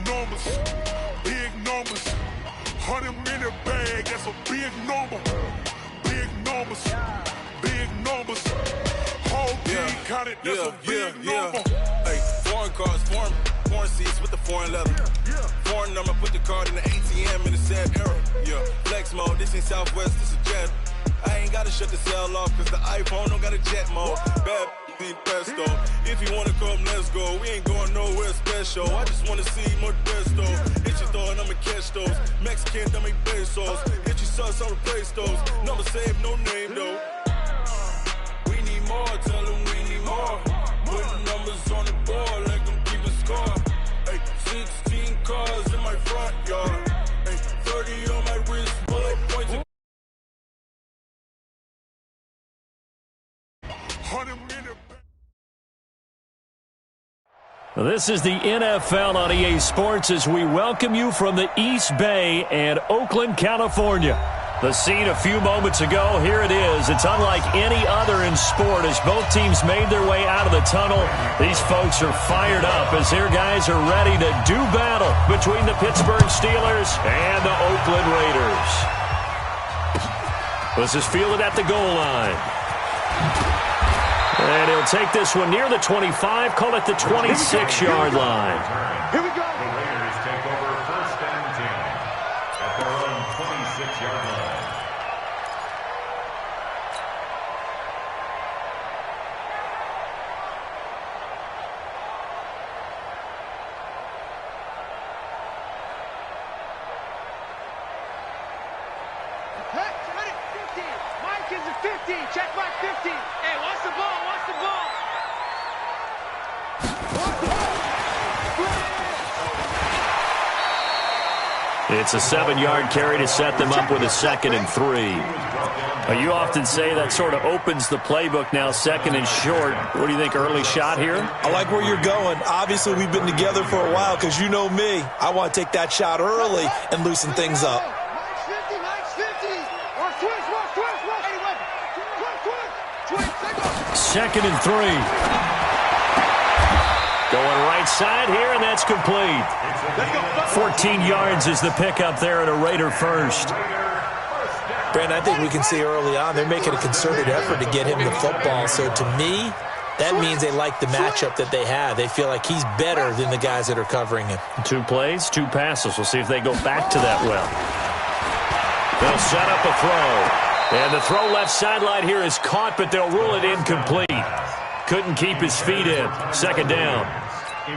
numbers, big numbers. 100-minute bag, that's a big number. Big numbers, big numbers. Whole team counted, that's a big number. Hey, foreign cars, foreign seats with the foreign leather. Foreign number, put the card in the ATM in the sad era. Yeah, flex mode, this ain't Southwest, this is jet. I ain't gotta shut the cell off, cause the iPhone don't got a jet mode. Bad need pesto. If you wanna come, let's go. We ain't going nowhere special. I just wanna see more desto. Hit your throw and I'ma catch those. Mexican, don't make pesos. Hit your sauce, I'll replace those. Number save, no name though. We need more, tell them we need more. Putting numbers on the board, like them keep a score. Hey, 16 cars in my front yard. Hey, 30 on my wrist, bullet points. 100-minute. This is the NFL on EA Sports as we welcome you from the East Bay and Oakland, California. The scene a few moments ago, here it is. It's unlike any other in sport as both teams made their way out of the tunnel. These folks are fired up as their guys are ready to do battle between the Pittsburgh Steelers and the Oakland Raiders. This is fielded at the goal line. And he'll take this one near the 25, call it the 26-yard line. Here we go. The Raiders take over 1st and 10 at their own 26-yard line. Ready? 50. Mike is at 50. Check mark 50. Hey, watch the ball. Watch the ball. It's a 7-yard carry to set them up with a 2nd and 3. You often say that sort of opens the playbook now, 2nd and short. What do you think, early shot here? I like where you're going. Obviously, we've been together for a while because you know me. I want to take that shot early and loosen things up. Mike's 50. Mike's 50. Watch twist. Watch twist. Watch. 81. Twist. 2nd and 3. Going right side here, and that's complete. 14 yards is the pickup there at a Raider first. Brandon, I think we can see early on they're making a concerted effort to get him the football. So to me, that means they like the matchup that they have. They feel like he's better than the guys that are covering him. 2 plays, 2 passes. We'll see if they go back to that well. They'll set up a throw. And the throw left sideline here is caught, but they'll rule it incomplete. Couldn't keep his feet in. 2nd down.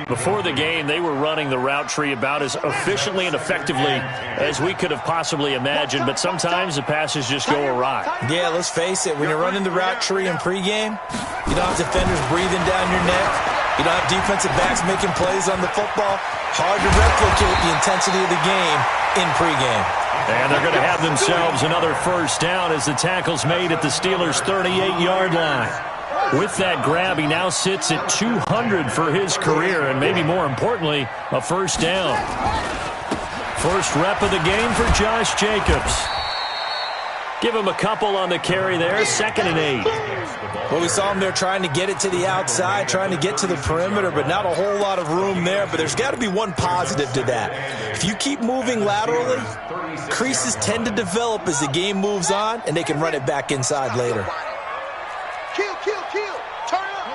Before the game, they were running the route tree about as efficiently and effectively as we could have possibly imagined, but sometimes the passes just go awry. Yeah, let's face it. When you're running the route tree in pregame, you don't have defenders breathing down your neck. You don't have defensive backs making plays on the football. Hard to replicate the intensity of the game in pregame. And they're going to have themselves another 1st down as the tackle's made at the Steelers' 38-yard line. With that grab, he now sits at 200 for his career, and maybe more importantly, a 1st down. First rep of the game for Josh Jacobs. Give him a couple on the carry there, 2nd and 8. Well, we saw him there trying to get it to the outside, trying to get to the perimeter, but not a whole lot of room there. But there's got to be one positive to that. If you keep moving laterally, creases tend to develop as the game moves on, and they can run it back inside later. Kill. Turn up.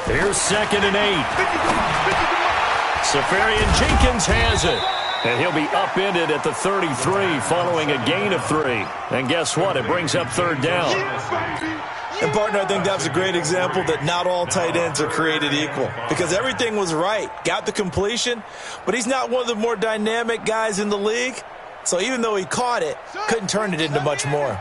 Here's 2nd and 8. Safarian Jenkins has it. And he'll be upended at the 33 following a gain of 3. And guess what? It brings up 3rd down. And, partner, I think that's a great example that not all tight ends are created equal. Because everything was right. Got the completion, but he's not one of the more dynamic guys in the league. So even though he caught it, couldn't turn it into much more.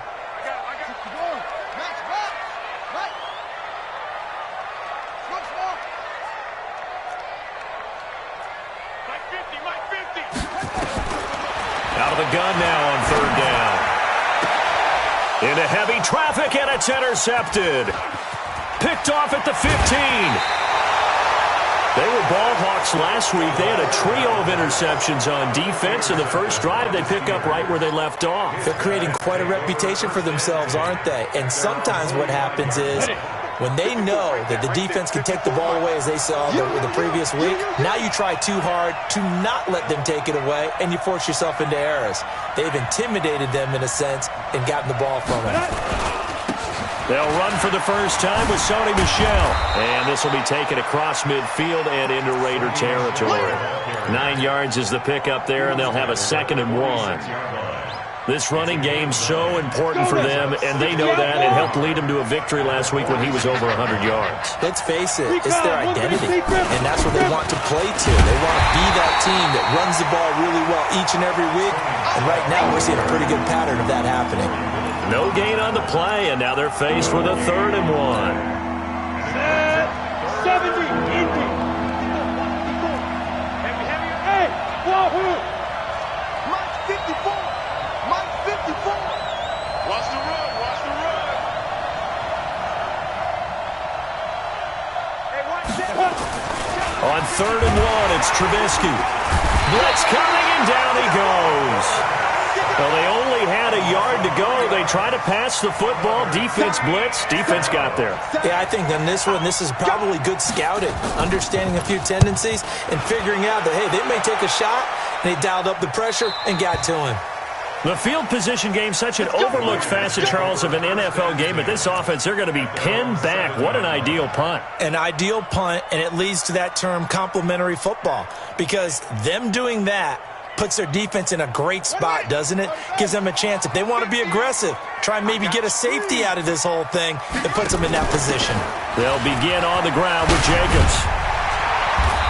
Out of the gun now on 3rd down. Into heavy traffic, and it's intercepted. Picked off at the 15. They were ball hawks last week. They had a trio of interceptions on defense. In the first drive, they pick up right where they left off. They're creating quite a reputation for themselves, aren't they? And sometimes what happens is when they know that the defense can take the ball away, as they saw the previous week, now you try too hard to not let them take it away, and you force yourself into errors. They've intimidated them, in a sense, and gotten the ball from them. They'll run for the first time with Sony Michel. And this will be taken across midfield and into Raider territory. 9 yards is the pickup there, and they'll have a 2nd and 1. This running game's so important for them, and they know that. It helped lead them to a victory last week when he was over 100 yards. Let's face it, it's their identity, and that's what they want to play to. They want to be that team that runs the ball really well each and every week, and right now we're seeing a pretty good pattern of that happening. No gain on the play, and now they're faced with a 3rd and 1. 70, Indy. Hey, Wahoo! Mike 54. Mike 54. Watch the run, watch the run. Hey, watch that. On 3rd and 1, it's Trubisky. Blitz coming, and down he goes. Well, they only had a yard to go. They try to pass the football. Defense blitz. Defense got there. Yeah, I think on this one, this is probably good scouting, understanding a few tendencies, and figuring out that, hey, they may take a shot, and they dialed up the pressure and got to him. The field position game, such an overlooked facet, Charles, of an NFL game. But this offense, they're going to be pinned back. What an ideal punt. An ideal punt, and it leads to that term complementary football, because them doing that puts their defense in a great spot, doesn't it? Gives them a chance. If they want to be aggressive, try and maybe get a safety out of this whole thing, it puts them in that position. They'll begin on the ground with Jacobs.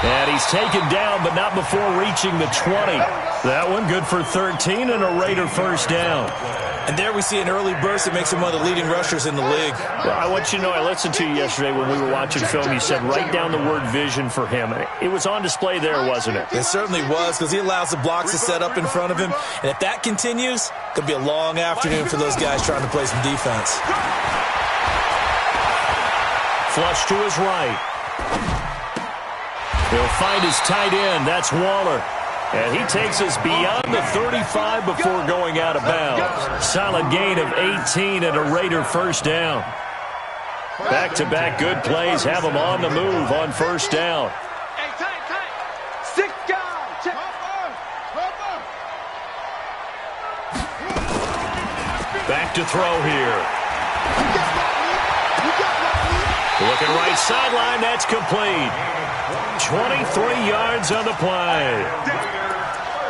And he's taken down, but not before reaching the 20. That one good for 13 and a Raider first down. And there we see an early burst that makes him one of the leading rushers in the league. Well, I want you to know, I listened to you yesterday when we were watching film. You said write down the word vision for him. It was on display there, wasn't it? It certainly was, because he allows the blocks to set up in front of him. And if that continues, it could be a long afternoon for those guys trying to play some defense. Flush to his right. He'll find his tight end. That's Waller. And he takes us beyond the 35 before going out of bounds. Solid gain of 18 and a Raider first down. Back-to-back good plays have them on the move on first down. Hey, tight. 6 guys. Check. Back to throw here. Looking right sideline, that's complete. 23 yards on the play.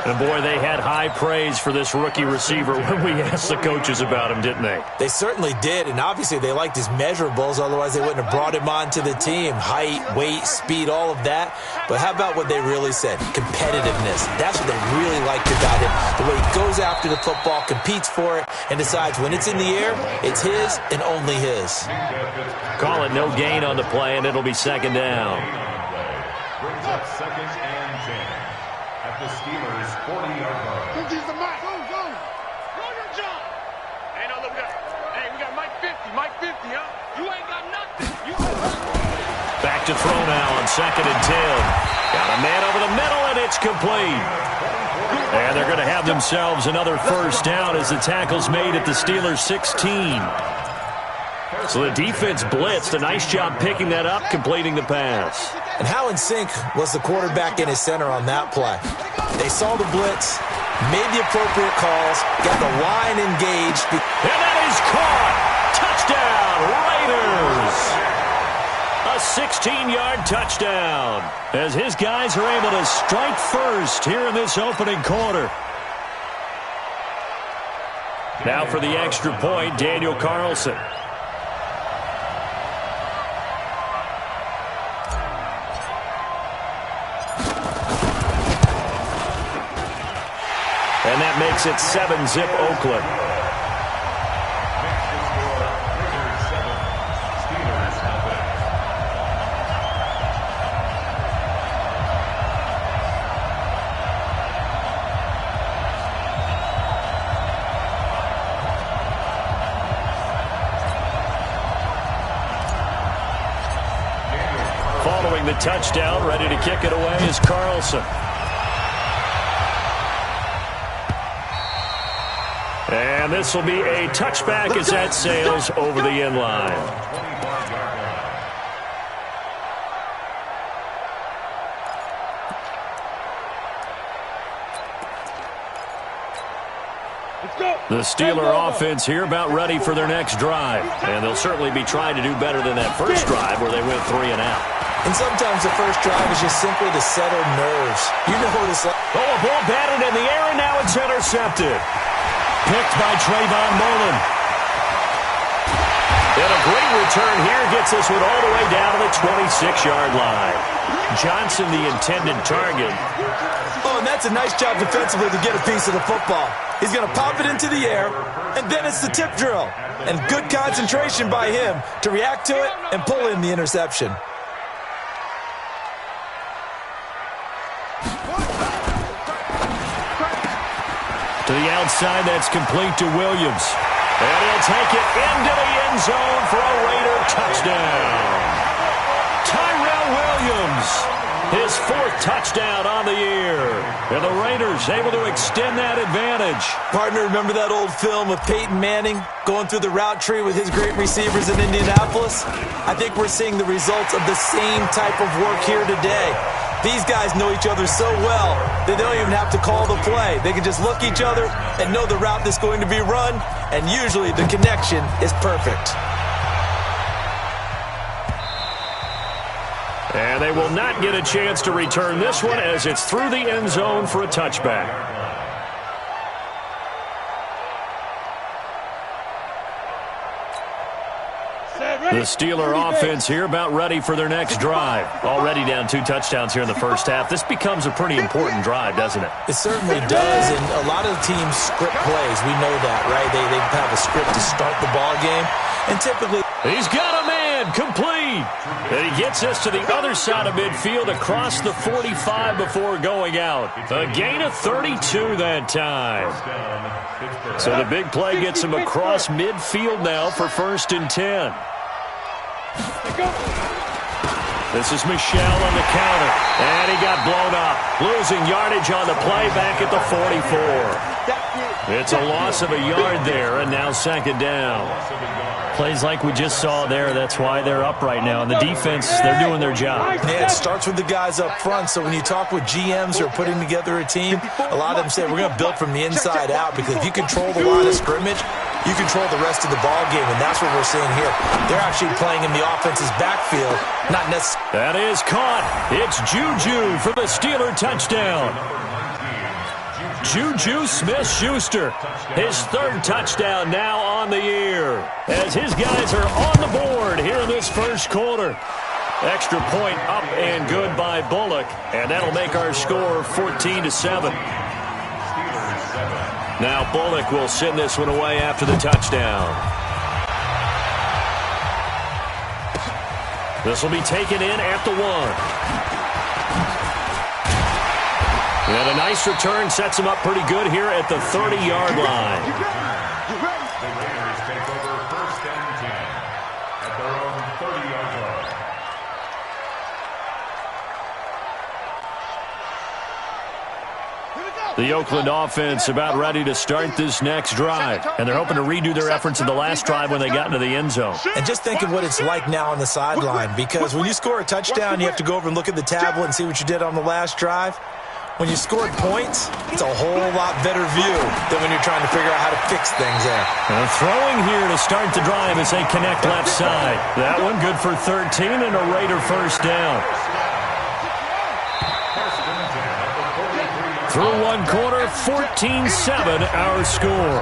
And, boy, they had high praise for this rookie receiver when we asked the coaches about him, didn't they? They certainly did, and obviously they liked his measurables. Otherwise, they wouldn't have brought him onto the team. Height, weight, speed, all of that. But how about what they really said? Competitiveness. That's what they really liked about him. The way he goes after the football, competes for it, and decides when it's in the air, it's his and only his. Call it no gain on the play, and it'll be second down. Brings up 2nd and 10 at the Steelers' 40-yard line. Go, go. Roll your job. Hey, now look at that. Hey, we got Mike 50, huh? You ain't got nothing. Back to throw now on 2nd and 10. Got a man over the middle, and it's complete. And they're going to have themselves another first down as the tackle's made at the Steelers' 16. So the defense blitzed. A nice job picking that up, completing the pass. And how in sync was the quarterback and his center on that play? They saw the blitz, made the appropriate calls, got the line engaged. And that is caught. Touchdown, Raiders. A 16-yard touchdown as his guys are able to strike first here in this opening quarter. Now for the extra point, Daniel Carlson. And that makes it 7-zip Oakland. the touchdown. Ready to kick it away is Carlson. And this will be a touchback as that sails over the end line. The Steeler offense here about ready for their next drive. And they'll certainly be trying to do better than that first drive where they went 3 and out. And sometimes the first drive is just simply to settle nerves. You know what it's like. Oh, a ball batted in the air, and now it's intercepted. Picked by Trayvon Mullen. And a great return here gets this one all the way down to the 26-yard line. Johnson, the intended target. Oh, and that's a nice job defensively to get a piece of the football. He's going to pop it into the air, and then it's the tip drill. And good concentration by him to react to it and pull in the interception. To the outside, that's complete to Williams. And he'll take it into the end zone for a Raider touchdown. Tyrell Williams, his 4th touchdown on the year. And the Raiders able to extend that advantage. Partner, remember that old film of Peyton Manning going through the route tree with his great receivers in Indianapolis? I think we're seeing the results of the same type of work here today. These guys know each other so well that they don't even have to call the play. They can just look each other and know the route that's going to be run, and usually the connection is perfect. And they will not get a chance to return this one as it's through the end zone for a touchback. The Steeler offense here about ready for their next drive. Already down 2 touchdowns here in the first half. This becomes a pretty important drive, doesn't it? It certainly does, and a lot of teams script plays. We know that, right? They have a script to start the ball game, and typically... He's got a man, complete. And he gets us to the other side of midfield across the 45 before going out. A gain of 32 that time. So the big play gets him across midfield now for 1st and 10. This is Michel on the counter, and he got blown up. Losing yardage on the play back at the 44. It's a loss of a yard there, and now 2nd down. Plays like we just saw there, that's why they're up right now. And the defense, they're doing their job. Yeah, it starts with the guys up front. So when you talk with GMs who are putting together a team, a lot of them say we're going to build from the inside out, because if you control the line of scrimmage, you control the rest of the ball game, and that's what we're seeing here. They're actually playing in the offense's backfield, not necessarily. That is caught. It's Juju for the Steeler touchdown. Juju Smith-Schuster, his 3rd touchdown now on the year, as his guys are on the board here in this first quarter. Extra point up and good by Bullock, and that'll make our score 14-7. Now Bullock will send this one away after the touchdown. This will be taken in at the 1. And a nice return sets him up pretty good here at the 30-yard line. The Raiders take over 1st and 10 at their own 30-yard line. The Oakland offense about ready to start this next drive. And they're hoping to redo their efforts in the last drive when they got into the end zone. And just think of what it's like now on the sideline, because when you score a touchdown, you have to go over and look at the tablet and see what you did on the last drive. When you scored points, it's a whole lot better view than when you're trying to figure out how to fix things there. And throwing here to start the drive as they connect left side. That one good for 13 and a Raider 1st down. Through 1 quarter, 14-7 our score.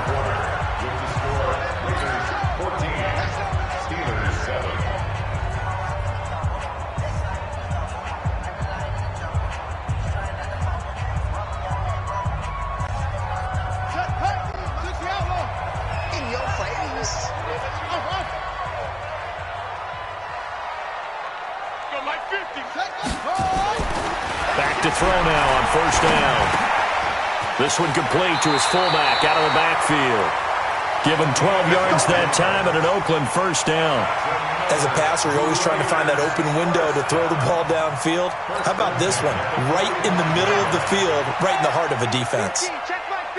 Back to throw now on 1st down. This one complete to his fullback out of the backfield. Give him 12 yards that time and an Oakland first down. As a passer, you're always trying to find that open window to throw the ball downfield. How about this one? Right in the middle of the field, right in the heart of a defense.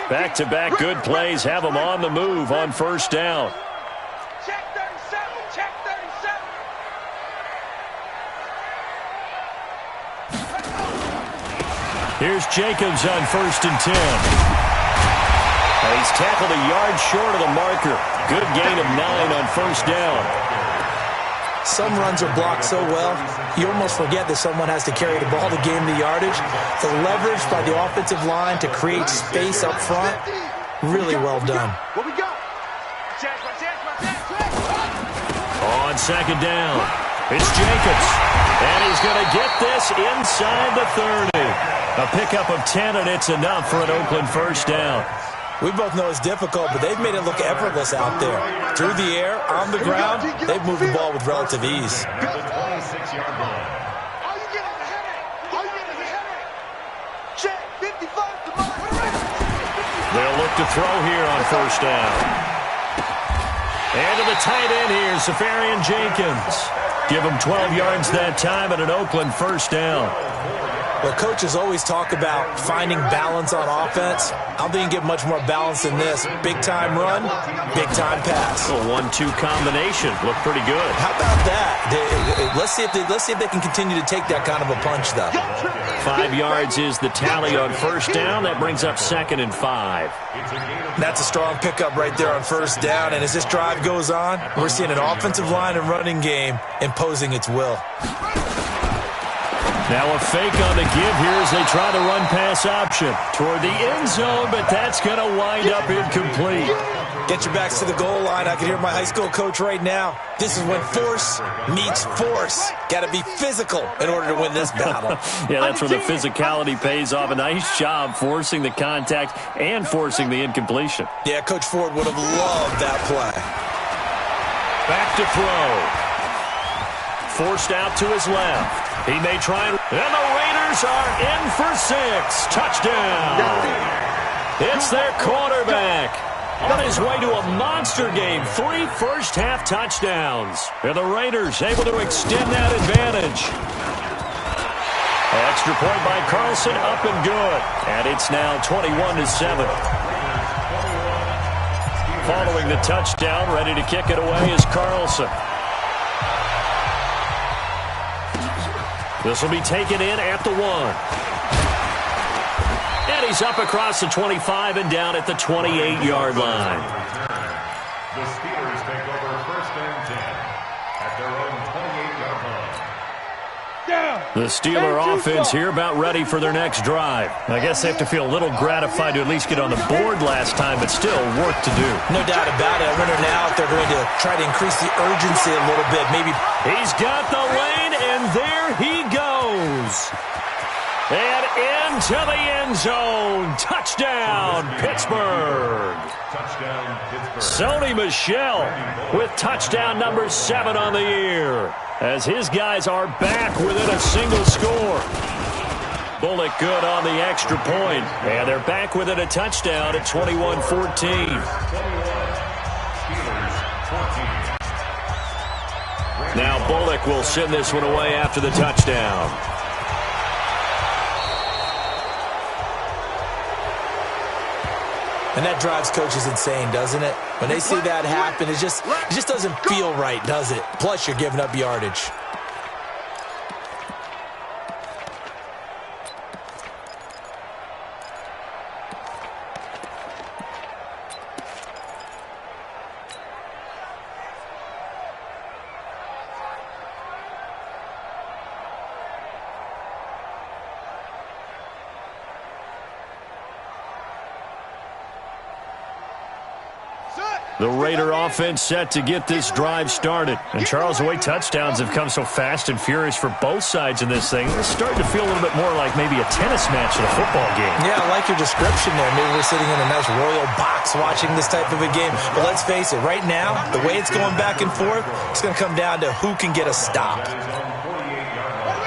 Back-to-back good plays have them on the move on first down. Check 37, check 37. Here's Jacobs on 1st and 10. He's tackled a yard short of the marker. Good gain of 9 on first down. Some runs are blocked so well, you almost forget that someone has to carry the ball to gain the yardage. The leverage by the offensive line to create space up front, really well done. What we got? Check. On 2nd down, it's Jacobs. And he's going to get this inside the 30. A pickup of 10, and it's enough for an Oakland first down. We both know it's difficult, but they've made it look effortless out there. Through the air, on the ground, they've moved the ball with relative ease. The 26-yard line. All you get is a headache. Check 55 to mine. They'll look to throw here on first down. And to the tight end here, Safarian Jenkins. Give him 12 yards that time and an Oakland first down. Well, coaches always talk about finding balance on offense. I don't think you can get much more balance than this. Big-time run, big-time pass. A 1-2 combination. Looked pretty good. How about that? Let's see if they can continue to take that kind of a punch, though. 5 yards is the tally on first down. That brings up 2nd and 5. That's a strong pickup right there on first down. And as this drive goes on, we're seeing an offensive line and running game imposing its will. Now a fake on the give here as they try the run-pass option toward the end zone, but that's going to wind up incomplete. Get your backs to the goal line. I can hear my high school coach right now. This is when force meets force. Got to be physical in order to win this battle. Yeah, that's where the physicality pays off. A nice job forcing the contact and forcing the incompletion. Yeah, Coach Ford would have loved that play. Back to throw. Forced out to his left. He may try, and the Raiders are in for 6. Touchdown. It's their quarterback. On his way to a monster game. 3 first-half touchdowns. And the Raiders able to extend that advantage. Extra point by Carlson, up and good. And it's now 21-7. Following the touchdown, ready to kick it away is Carlson. This will be taken in at the 1. And he's up across the 25 and down at the 28-yard line. The Steelers take over 1st and 10 at their own 28-yard line. The Steeler offense here about ready for their next drive. I guess they have to feel a little gratified to at least get on the board last time, but still work to do. No doubt about it. I wonder now if they're going to try to increase the urgency a little bit. Maybe he's got the lane, and there he goes. And into the end zone. Touchdown, Pittsburgh. Touchdown, Pittsburgh. Sony Michel with touchdown number 7 on the year, as his guys are back within a single score. Bullock good on the extra point, and they're back within a touchdown at 21-14. Now Bullock will send this one away after the touchdown. And that drives coaches insane, doesn't it? When they see that happen, it just doesn't feel right, does it? Plus, you're giving up yardage. The Raider offense set to get this drive started. And Charles, the way touchdowns have come so fast and furious for both sides in this thing, it's starting to feel a little bit more like maybe a tennis match than a football game. Yeah, I like your description there. Maybe we're sitting in a nice royal box watching this type of a game. But let's face it, right now, the way it's going back and forth, it's going to come down to who can get a stop.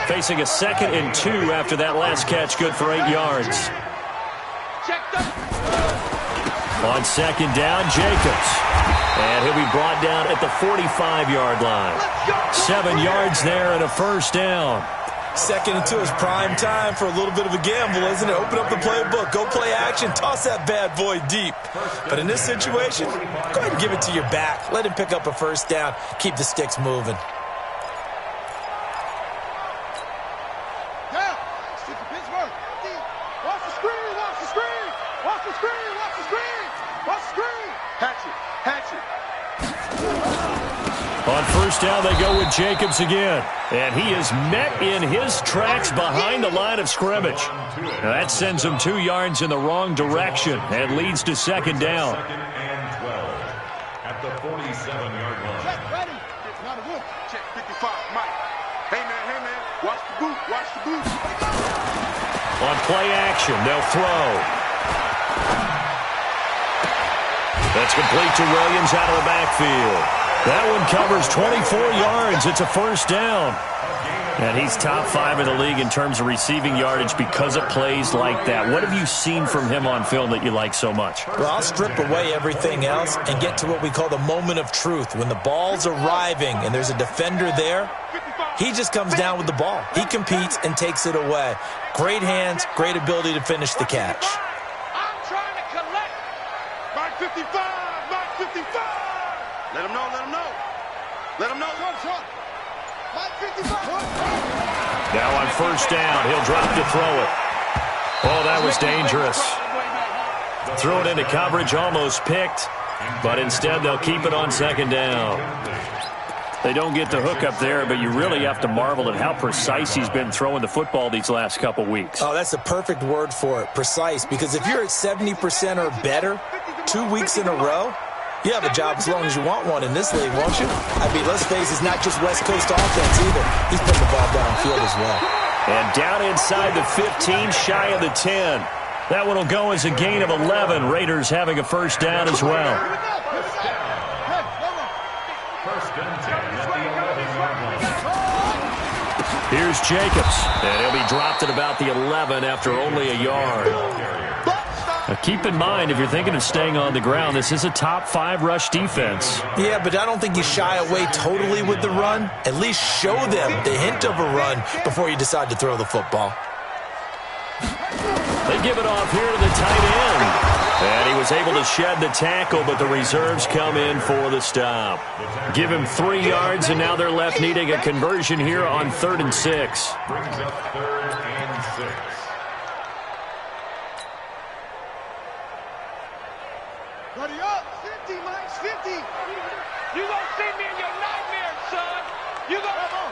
Facing a 2nd and 2 after that last catch, good for 8 yards. On 2nd down, Jacobs And he'll be brought down at the 45-yard line. 7 yards there and a first down. Second and 2 is prime time for a little bit of a gamble, isn't it? Open up the playbook, go play action, toss that bad boy deep. But in this situation, go ahead and give it to your back. Let him pick up a first down. Keep the sticks moving. On first down, they go with Jacobs again. And he is met in his tracks behind the line of scrimmage. Now that sends him 2 yards in the wrong direction and leads to second down. Second and 12 at the 47-yard line. Check, ready. It's not a look. Check 55, Mike. Hey, man. Watch the boot. Watch the boot. On play action, they'll throw. That's complete to Williams out of the backfield. That one covers 24 yards. It's a first down. And he's top 5 in the league in terms of receiving yardage because of plays like that. What have you seen from him on film that you like so much? Well, I'll strip away everything else and get to what we call the moment of truth. When the ball's arriving and there's a defender there, he just comes down with the ball. He competes and takes it away. Great hands, great ability to finish the catch. I'm trying to collect. Mark 55. Mark 55. Let him know. Let him know. Mark 55. Now on first down, he'll drop to throw it. Oh, that was dangerous. Throw it into coverage, almost picked, but instead they'll keep it on second down. They don't get the hook up there, but you really have to marvel at how precise he's been throwing the football these last couple weeks. Oh, that's the perfect word for it, precise, because if you're at 70% or better 2 weeks in a row, you have a job as long as you want one in this league, won't you? I mean, let's face it, it's not just West Coast offense either. He's putting the ball downfield as well. And down inside the 15, shy of the 10. That one will go as a gain of 11. Raiders having a first down as well. First and 10 at the 11-yard line. Here's Jacobs, and he'll be dropped at about the 11 after only a yard. Now keep in mind, if you're thinking of staying on the ground, this is a top 5 rush defense. Yeah, but I don't think you shy away totally with the run. At least show them the hint of a run before you decide to throw the football. They give it off here to the tight end. And he was able to shed the tackle, but the reserves come in for the stop. Give him 3 yards, and now they're left needing a conversion here on 3rd and 6. Brings up 3rd and 6. Buddy up. 50, Mike's 50. You gonna see me in your nightmares, son. You gonna... Come on.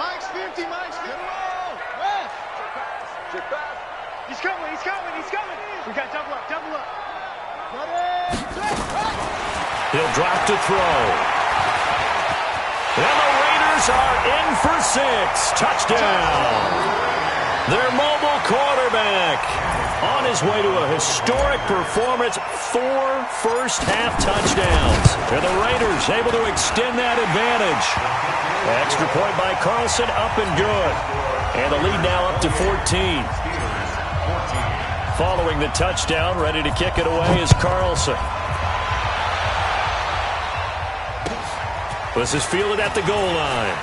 Mike's 50, Mike's 50. West. Check pass. He's coming. We got double up. He'll drop to throw. And the Raiders are in for 6. Touchdown. Their mobile quarterback on his way to a historic performance, 4 first-half touchdowns. And the Raiders able to extend that advantage. Extra point by Carlson, up and good. And the lead now up to 14. Following the touchdown, ready to kick it away is Carlson. This is fielded at the goal line.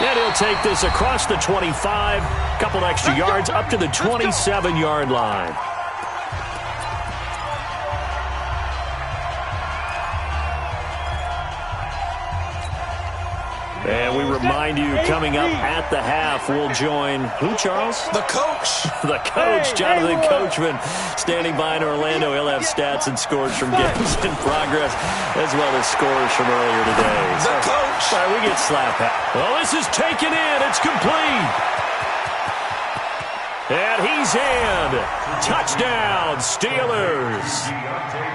And he'll take this across the 25, couple extra yards up to the 27-yard line. And we remind you, coming up at the half, we'll join who, Charles? The coach. The coach, Jonathan Coachman, standing by in Orlando. He'll have stats and scores from games in progress, as well as scores from earlier today. The coach. Sorry, we get slapped. Well, this is taken in. It's complete. And he's in. Touchdown, Steelers.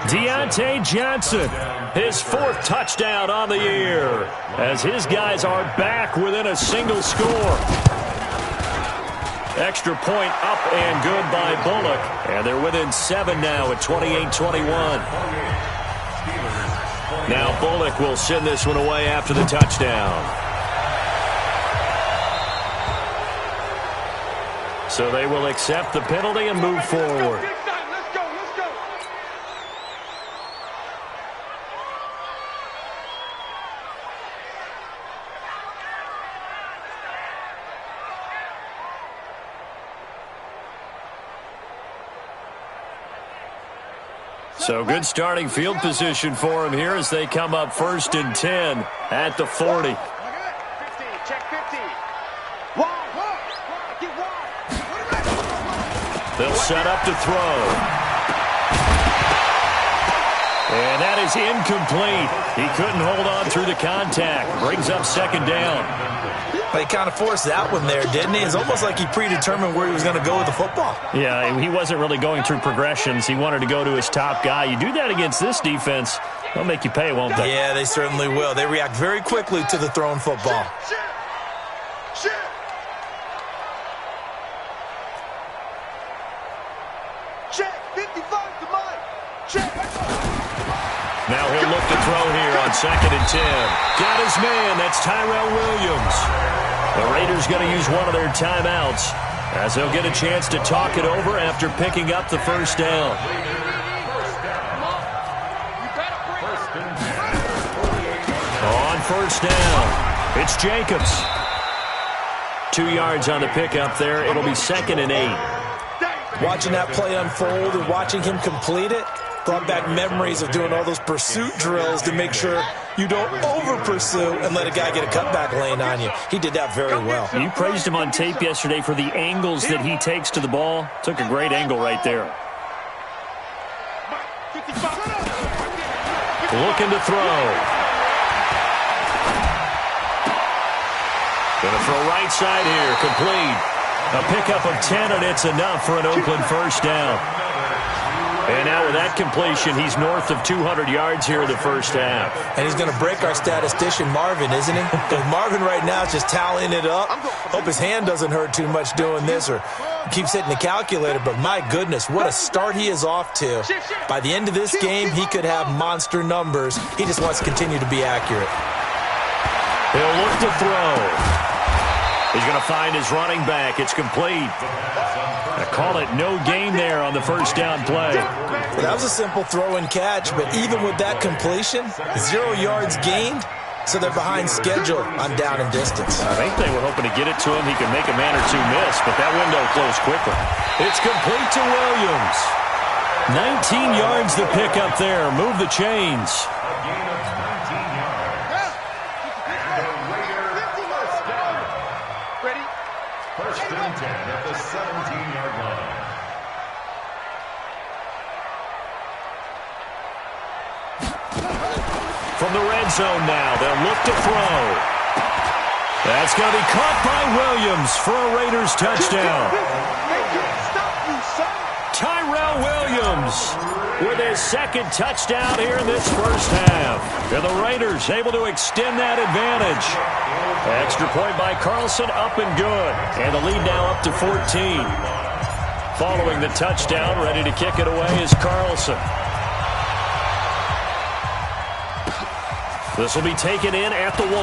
Deontay Johnson, his 4th touchdown on the year, as his guys are back within a single score. Extra point up and good by Bullock. And they're within 7 now at 28-21. Now Bullock will send this one away after the touchdown. So they will accept the penalty and move forward. So good starting field position for him here as they come up 1st and 10 at the 40. 50, check 50. They'll set up to throw. And that is incomplete. He couldn't hold on through the contact. Brings up 2nd down. But he kind of forced that one there, didn't he? It's almost like he predetermined where he was going to go with the football. Yeah, he wasn't really going through progressions. He wanted to go to his top guy. You do that against this defense, they'll make you pay, won't they? Yeah, they certainly will. They react very quickly to the thrown football. Check 55 to Mike. Check. Now he'll look to throw here on 2nd and 10. Got his man. That's Tyrell Williams. The Raiders going to use one of their timeouts as they'll get a chance to talk it over after picking up the 1st down. On 1st down, it's Jacobs. 2 yards on the pickup there. It'll be 2nd and 8. Watching that play unfold and watching him complete it brought back memories of doing all those pursuit drills to make sure you don't over-pursue and let a guy get a cutback lane on you. He did that very well. You praised him on tape yesterday for the angles that he takes to the ball. Took a great angle right there. Looking to throw. Going to throw right side here, complete. A pickup of 10, and it's enough for an Oakland 1st down. And now with that completion, he's north of 200 yards here in the 1st half. And he's going to break our statistician, Marvin, isn't he? Because Marvin right now is just tallying it up. Hope his hand doesn't hurt too much doing this or keeps hitting the calculator. But my goodness, what a start he is off to. By the end of this game, he could have monster numbers. He just wants to continue to be accurate. He'll look to throw. He's going to find his running back. It's complete. I call it no gain there on the 1st down play. Well, that was a simple throw and catch, but even with that completion, 0 yards gained, so they're behind schedule on down and distance. I think they were hoping to get it to him. He could make a man or two miss, but that window closed quickly. It's complete to Williams. 19 yards the pick up there. Move the chains. From the red zone now, they'll look to throw. That's going to be caught by Williams for a Raiders touchdown. Tyrell Williams with his 2nd touchdown here in this 1st half. And the Raiders able to extend that advantage. Extra point by Carlson, up and good. And the lead now up to 14. Following the touchdown, ready to kick it away is Carlson. This will be taken in at the 1.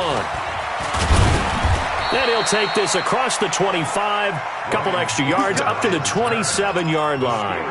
And he'll take this across the 25. Couple extra yards up to the 27-yard line.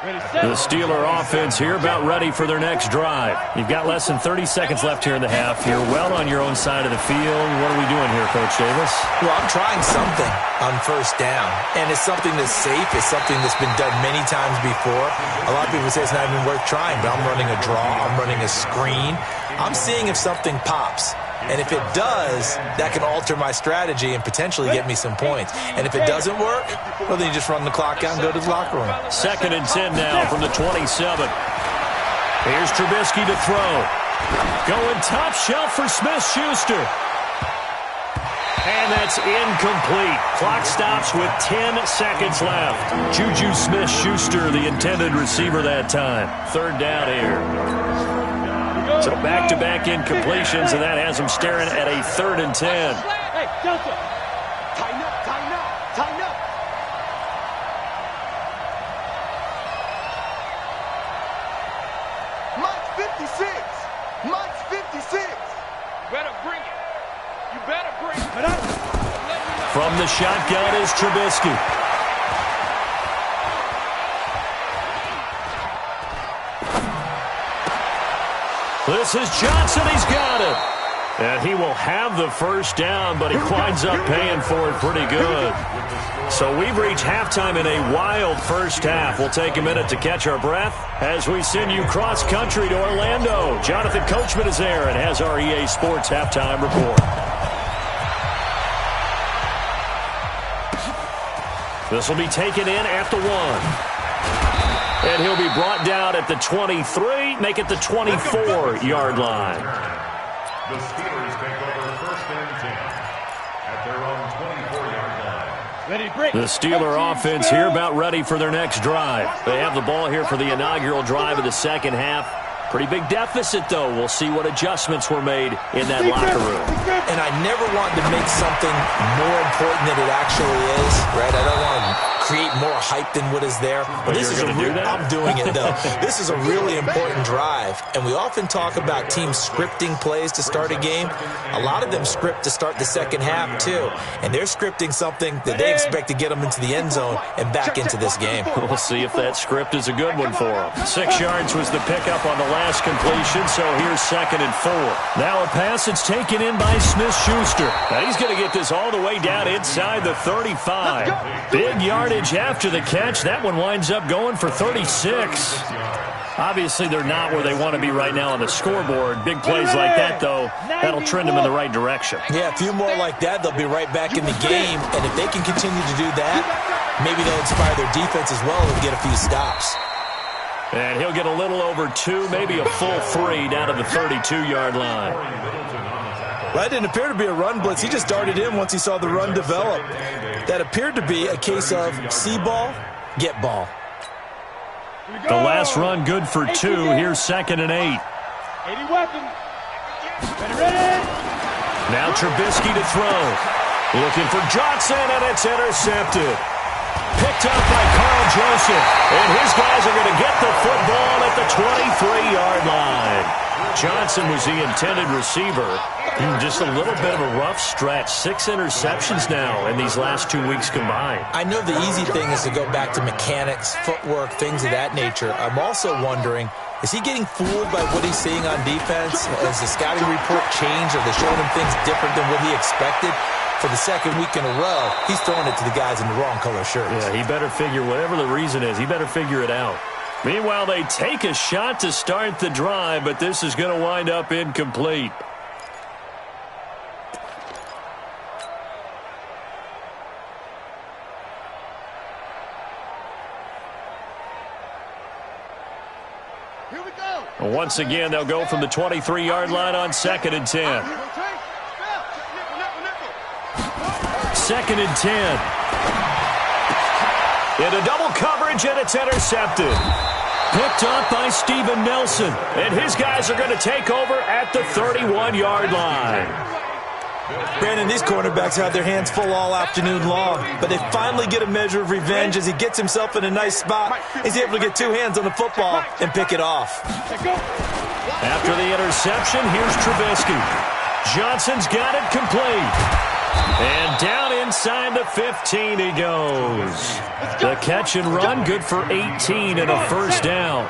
The Steeler offense here about ready for their next drive. You've got less than 30 seconds left here in the half. You're well on your own side of the field. What are we doing here, Coach Davis? Well, I'm trying something on 1st down, and it's something that's safe. It's something that's been done many times before. A lot of people say it's not even worth trying, but I'm running a draw. I'm running a screen. I'm seeing if something pops. And if it does, that can alter my strategy and potentially get me some points. And if it doesn't work, well, then you just run the clock out and go to the locker room. 2nd and 10 now from the 27. Here's Trubisky to throw. Going top shelf for Smith-Schuster. And that's incomplete. Clock stops with 10 seconds left. Juju Smith-Schuster, the intended receiver that time. 3rd down here. So back-to-back incompletions, and that has them staring at a 3rd and 10. Hey, Delta. Tighten up, tighten up, tighten up. Mike's 56. Mike's 56. You better bring it. You better bring it. From the shotgun is Trubisky. This is Johnson. He's got it. And he will have the first down, but he winds up paying for it pretty good. So we've reached halftime in a wild first half. We'll take a minute to catch our breath as we send you cross-country to Orlando. Jonathan Coachman is there and has our EA Sports halftime report. This will be taken in at the 1. And he'll be brought down at the 23, make it the 24-yard line. The Steelers take over first and 10 at their own 24-yard line. The Steeler offense here about ready for their next drive. They have the ball here for the inaugural drive of the second half. Pretty big deficit, though. We'll see what adjustments were made in that locker room. And I never want to make something more important than it actually is, right? I don't want to create more hype than what is there. But this is I'm doing it, though. This is a really important drive. And we often talk about teams scripting plays to start a game. A lot of them script to start the second half, too. And they're scripting something that they expect to get them into the end zone and back into this game. We'll see if that script is a good one for them. 6 yards was the pickup on the last completion, so here's 2nd and 4. Now a pass that's taken in by Smith-Schuster. Now he's going to get this all the way down inside the 35. Big yardage after the catch. That one winds up going for 36. Obviously, they're not where they want to be right now on the scoreboard. Big plays like that, though, that'll trend them in the right direction. Yeah, a few more like that, they'll be right back in the game. And if they can continue to do that, maybe they'll inspire their defense as well and get a few stops. And he'll get a little over 2, maybe a full 3 down to the 32-yard line. That didn't appear to be a run blitz. He just darted in once he saw the run develop. That appeared to be a case of see ball, get ball. The last run good for 2. Here's 2nd and 8. 80 weapons. Ready. Now Trubisky to throw. Looking for Johnson, and it's intercepted. Picked up by Carl Joseph. And his guys are going to get the football at the 23-yard line. Johnson was the intended receiver. Just a little bit of a rough stretch. 6 interceptions now in these last 2 weeks combined. I know the easy thing is to go back to mechanics, footwork, things of that nature. I'm also wondering, is he getting fooled by what he's seeing on defense? Has the scouting report changed? Are they showing him things different than what he expected? For the second week in a row, he's throwing it to the guys in the wrong color shirts. Yeah, he better figure, whatever the reason is, he better figure it out. Meanwhile, they take a shot to start the drive, but this is going to wind up incomplete. Here we go. Once again, they'll go from the 23-yard line on 2nd and 10. 2nd and 10. Into double coverage, and it's intercepted. Picked up by Steven Nelson. And his guys are going to take over at the 31-yard line. Brandon, these cornerbacks have their hands full all afternoon long, but they finally get a measure of revenge as he gets himself in a nice spot. He's able to get 2 hands on the football and pick it off. After the interception, here's Trubisky. Johnson's got it complete. And down inside the 15 he goes. The catch and run, good for 18 and a first down.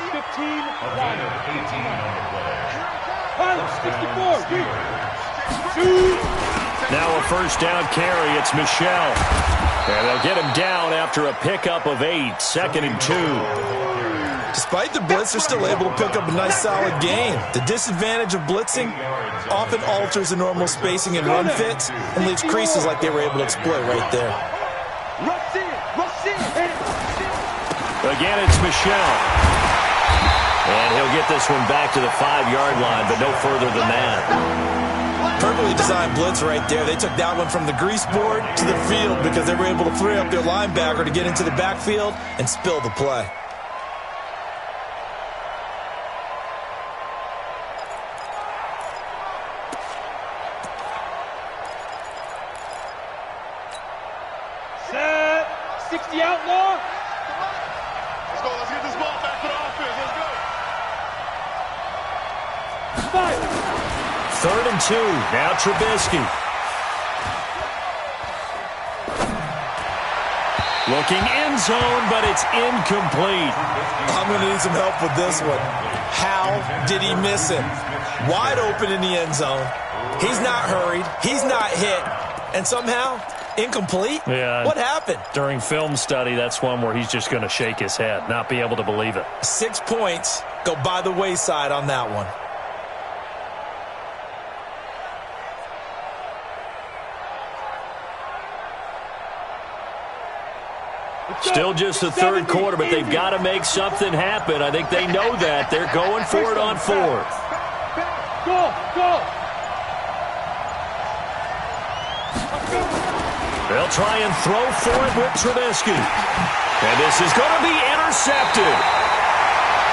Now a first down carry. It's Michel. And they'll get him down after a pickup of 8. 2nd and 2. Despite the blitz, they're still able to pick up a nice, solid gain. The disadvantage of blitzing often alters the normal spacing and run fits and leaves creases like they were able to exploit right there. Again, it's Michel. And he'll get this one back to the 5-yard line, but no further than that. Perfectly designed blitz right there. They took that one from the grease board to the field because they were able to free up their linebacker to get into the backfield and spill the play. Set. 60 outlaw. Let's go. Let's get this ball back to the offense. Let's go. 3rd and 2. Now Trubisky. Looking end zone, but it's incomplete. I'm going to need some help with this one. How did he miss him? Wide open in the end zone. He's not hurried. He's not hit. And somehow, incomplete? Yeah. What happened? During film study, that's one where he's just going to shake his head, not be able to believe it. 6 points go by the wayside on that one. Still just the third quarter, but they've got to make something happen. I think they know that. They're going for it on fourth. Go! They'll try and throw for it with Trubisky. And this is going to be intercepted.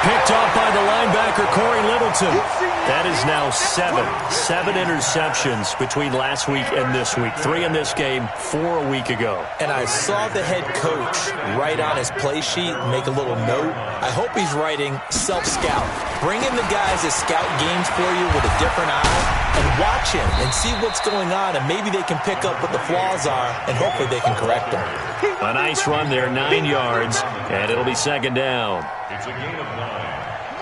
Picked off by the linebacker, Corey Littleton. That is now 7 interceptions between last week and this week. 3 in this game, 4 a week ago. And I saw the head coach write on his play sheet, make a little note. I hope he's writing self-scout. Bring in the guys that scout games for you with a different eye and watch him and see what's going on, and maybe they can pick up what the flaws are, and hopefully they can correct them. A nice run there, 9 yards, and it'll be second down. It's a gain of 9.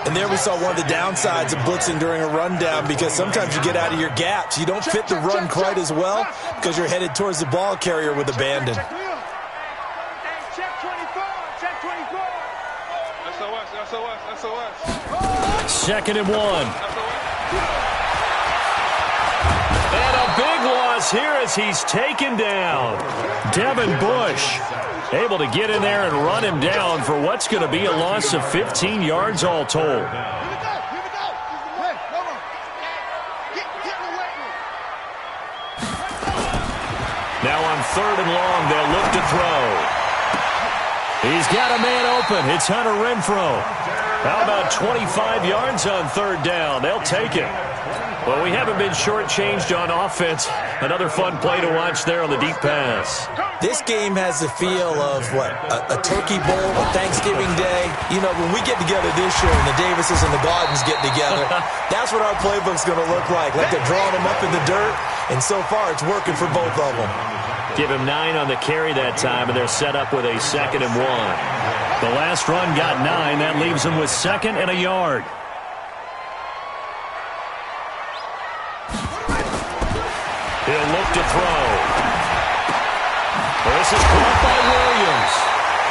And there we saw one of the downsides of blitzing during a rundown, because sometimes you get out of your gaps. You don't fit the run quite as well because you're headed towards the ball carrier with abandon. Check 24. SOS. Second and 1. And a big loss here as he's taken down. Devin Bush able to get in there and run him down for what's going to be a loss of 15 yards all told. Here we go. Hey, come on. Get in the weight room. Now on third and long, they'll look to throw. He's got a man open. It's Hunter Renfrow. How about 25 yards on third down? They'll take it. Well, we haven't been shortchanged on offense. Another fun play to watch there on the deep pass. This game has the feel of, a turkey bowl, a Thanksgiving Day. You know, when we get together this year and the Davises and the Gardens get together, that's what our playbook's going to look like they're drawing them up in the dirt, and so far it's working for both of them. Give him 9 on the carry that time, and they're set up with a second and 1. The last run got 9. That leaves them with second and a yard. He'll look to throw. This is caught by Williams.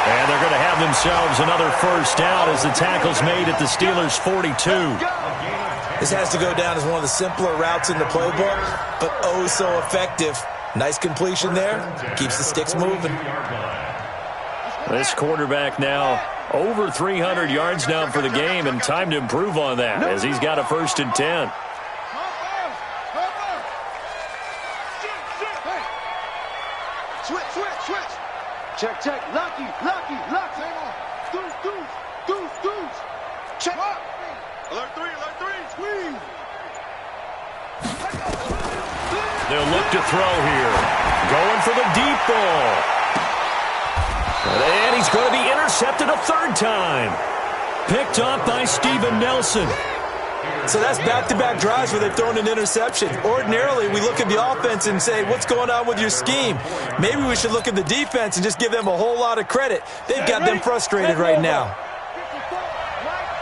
And they're going to have themselves another first down as the tackle's made at the Steelers' 42. This has to go down as one of the simpler routes in the playbook, but oh so effective. Nice completion there. Keeps the sticks moving. This quarterback now over 300 yards now for the game, and time to improve on that as he's got a first and 10. Switch. Check. Lucky. Deuce. Check. Alert 3. Squeeze. They'll look to throw here. Going for the deep ball. And he's going to be intercepted a third time. Picked off by Steven Nelson. So that's back-to-back drives where they've thrown an interception. Ordinarily, we look at the offense and say, what's going on with your scheme? Maybe we should look at the defense and just give them a whole lot of credit. They've got them frustrated right now.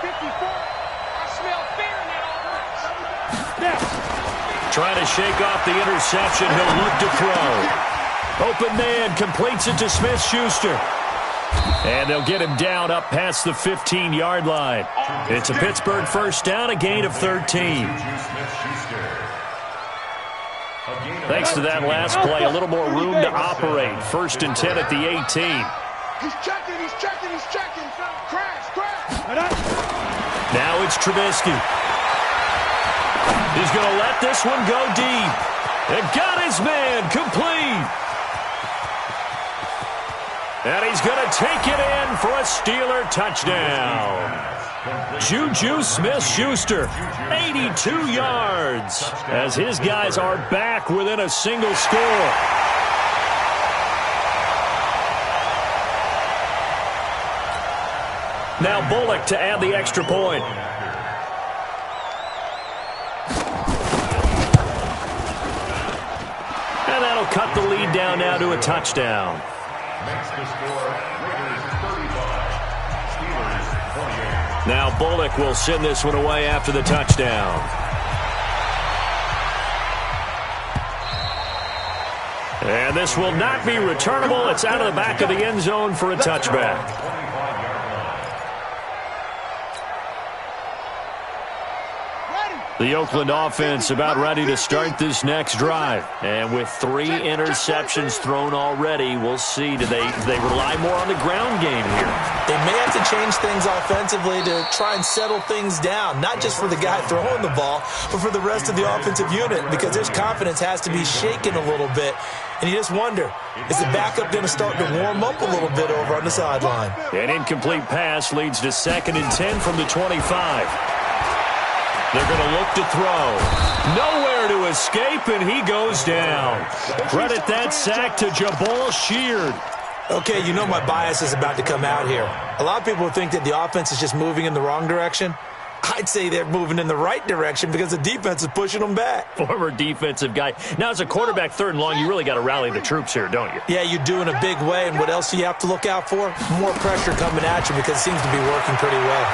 54. I smell fear in that offense. Trying to shake off the interception. He'll look to throw. Open man completes it to Smith-Schuster. And they'll get him down up past the 15-yard line. It's a Pittsburgh first down, a gain of 13. Thanks to that last play, a little more room to operate. First and 10 at the 18. He's checking. Crash. Now it's Trubisky. He's going to let this one go deep. And got his man complete. And he's going to take it in for a Steeler touchdown. Juju Smith-Schuster, 82 yards, as his guys are back within a single score. Now Bullock to add the extra point. And that'll cut the lead down now to a touchdown. makes the score Raiders 35, Steelers 28. Now Bullock will send this one away after the touchdown. And this will not be returnable. It's out of the back of the end zone for a touchback. The Oakland offense about ready to start this next drive. And with 3 interceptions thrown already, we'll see. Do they rely more on the ground game here? They may have to change things offensively to try and settle things down, not just for the guy throwing the ball, but for the rest of the offensive unit, because their confidence has to be shaken a little bit. And you just wonder, is the backup going to start to warm up a little bit over on the sideline? An incomplete pass leads to 2nd and 10 from the 25. They're going to look to throw. Nowhere to escape, and he goes down. Credit that sack to Jabal Sheard. Okay, you know my bias is about to come out here. A lot of people think that the offense is just moving in the wrong direction. I'd say they're moving in the right direction because the defense is pushing them back. Former defensive guy. Now, as a quarterback, 3rd and long, you really got to rally the troops here, don't you? Yeah, you do in a big way, and what else do you have to look out for? More pressure coming at you because it seems to be working pretty well.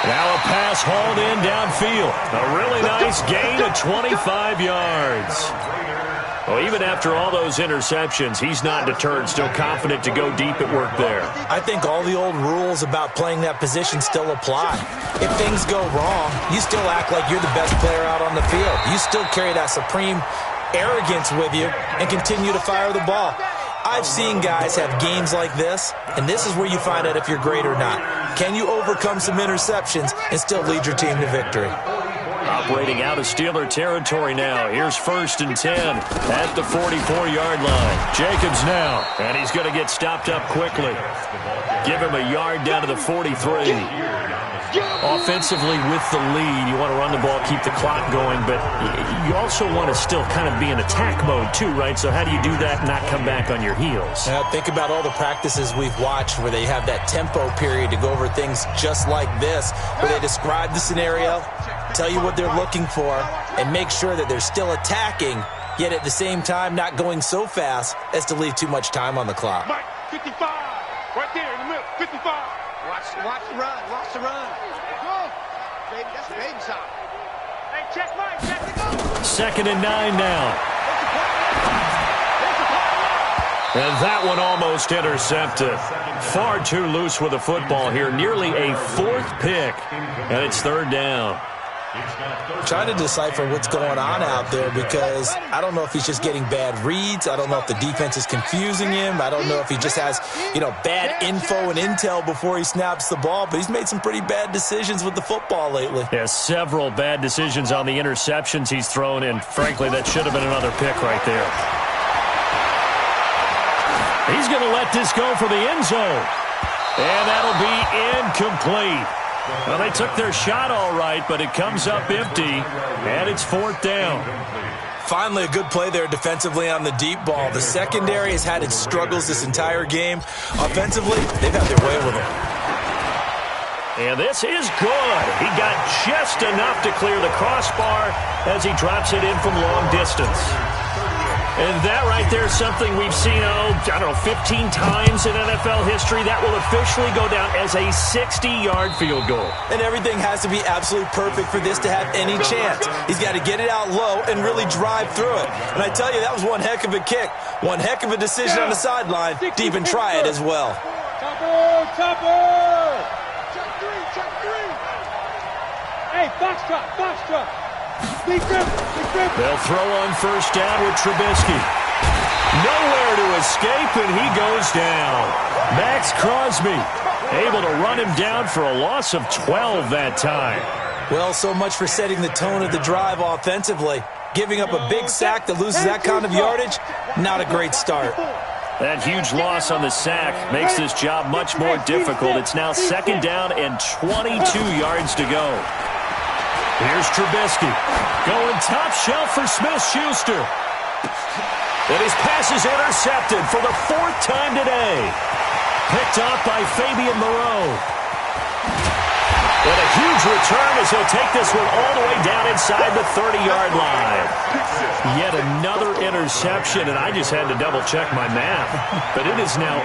Now a pass hauled in downfield. A really nice gain of 25 yards. Well, even after all those interceptions, he's not deterred, still confident to go deep at work there. I think all the old rules about playing that position still apply. If things go wrong, you still act like you're the best player out on the field. You still carry that supreme arrogance with you and continue to fire the ball. I've seen guys have games like this, and this is where you find out if you're great or not. Can you overcome some interceptions and still lead your team to victory? Operating out of Steeler territory now. Here's 1st and 10 at the 44-yard line. Jacobs now, and he's going to get stopped up quickly. Give him a yard down to the 43. Offensively with the lead, you want to run the ball, keep the clock going, but you also want to still kind of be in attack mode too, right? So how do you do that and not come back on your heels? Think about all the practices we've watched where they have that tempo period to go over things just like this, where they describe the scenario, tell you what they're looking for, and make sure that they're still attacking, yet at the same time not going so fast as to leave too much time on the clock. Mike, 55, right there in the middle, 55. Watch the run, watch the run. Go, baby, that's baby side. Hey, check Mike, check it out. 2nd and 9 now. And that one almost intercepted. Far too loose with the football here. Nearly a 4th pick, and it's 3rd down. Trying to decipher what's going on out there because I don't know if he's just getting bad reads. I don't know if the defense is confusing him. I don't know if he just has, bad info and intel before he snaps the ball. But he's made some pretty bad decisions with the football lately. Yeah, several bad decisions on the interceptions he's thrown in. Frankly, that should have been another pick right there. He's going to let this go for the end zone. And that'll be incomplete. Well, they took their shot all right, but it comes up empty, and it's 4th down. Finally, a good play there defensively on the deep ball. The secondary has had its struggles this entire game. Offensively, they've had their way with them. And this is good. He got just enough to clear the crossbar as he drops it in from long distance. And that right there is something we've seen, 15 times in NFL history. That will officially go down as a 60-yard field goal. And everything has to be absolutely perfect for this to have any chance. He's got to get it out low and really drive through it. And I tell you, that was one heck of a kick. One heck of a decision on the sideline to even try it as well. Chopper! Check three! Hey, box drop! Big grip! They'll throw on 1st down with Trubisky. Nowhere to escape, and he goes down. Max Crosby able to run him down for a loss of 12 that time. Well, so much for setting the tone of the drive offensively. Giving up a big sack that loses that kind of yardage, not a great start. That huge loss on the sack makes this job much more difficult. It's now 2nd down and 22 yards to go. Here's Trubisky going top shelf for Smith-Schuster. And his pass is intercepted for the 4th time today. Picked off by Fabian Moreau. And a huge return as he'll take this one all the way down inside the 30-yard line. Yet another interception, and I just had to double-check my math. But it is now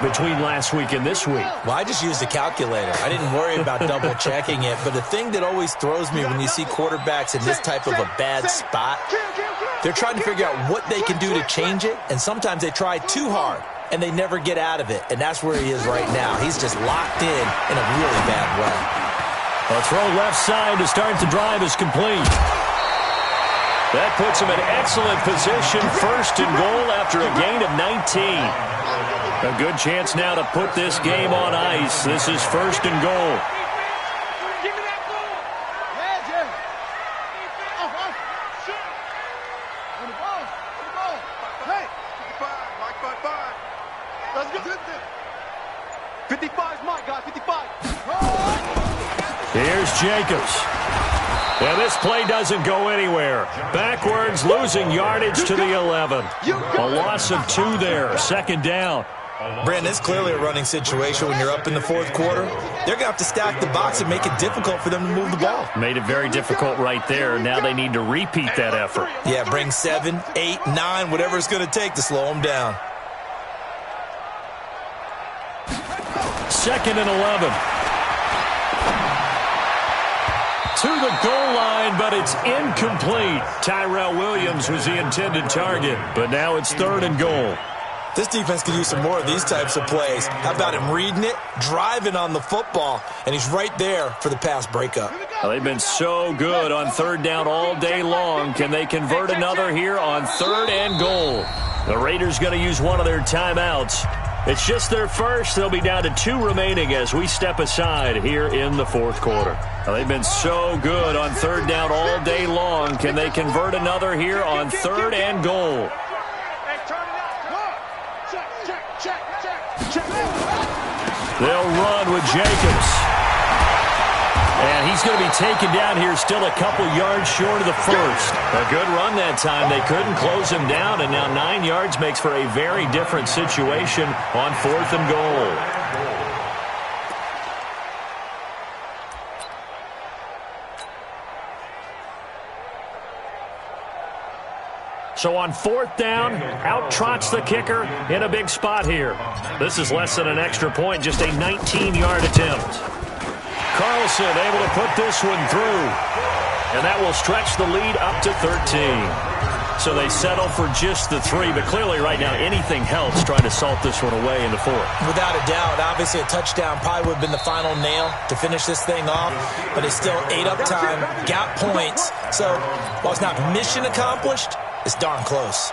8 between last week and this week. Well, I just used a calculator. I didn't worry about double-checking it. But the thing that always throws me when you see quarterbacks in this type of a bad spot, they're trying to figure out what they can do to change it, and sometimes they try too hard, and they never get out of it. And that's where he is right now. He's just locked in a really bad way. A throw left side to start the drive is complete. That puts him in excellent position, first and goal after a gain of 19. A good chance now to put this game on ice. This is first and goal. Give me that ball. Yeah, Jay. On the ball. Hey. 55, Mike, 55. Let's go. 55 is Mike, guys. 55. Here's Jacobs. And this play doesn't go anywhere. Backwards, losing yardage to the 11. A loss of 2 there, second down. Brandon, it's clearly a running situation when you're up in the fourth quarter. They're going to have to stack the box and make it difficult for them to move the ball. Made it very difficult right there. Now they need to repeat that effort. Yeah, bring 7, 8, 9, whatever it's going to take to slow them down. Second and 11. To the goal line, but it's incomplete. Tyrell Williams was the intended target, but now it's third and goal. This defense could use some more of these types of plays. How about him reading it, driving on the football, and he's right there for the pass breakup. Well, they've been so good on third down all day long. Can they convert another here on third and goal? The Raiders going to use one of their timeouts. It's just their first. They'll be down to 2 remaining as we step aside here in the fourth quarter. Well, they've been so good on third down all day long. Can they convert another here on third and goal? They'll run with Jacobs. And he's going to be taken down here still a couple yards short of the first. A good run that time. They couldn't close him down, and now 9 yards makes for a very different situation on fourth and goal. So on fourth down, out trots the kicker in a big spot here. This is less than an extra point, just a 19-yard attempt. Carlson able to put this one through, and that will stretch the lead up to 13. So they settle for just the 3, but clearly right now anything helps trying to salt this one away in the fourth. Without a doubt, obviously a touchdown probably would have been the final nail to finish this thing off, but it's still 8 up time, got points. So while it's not mission accomplished, it's darn close.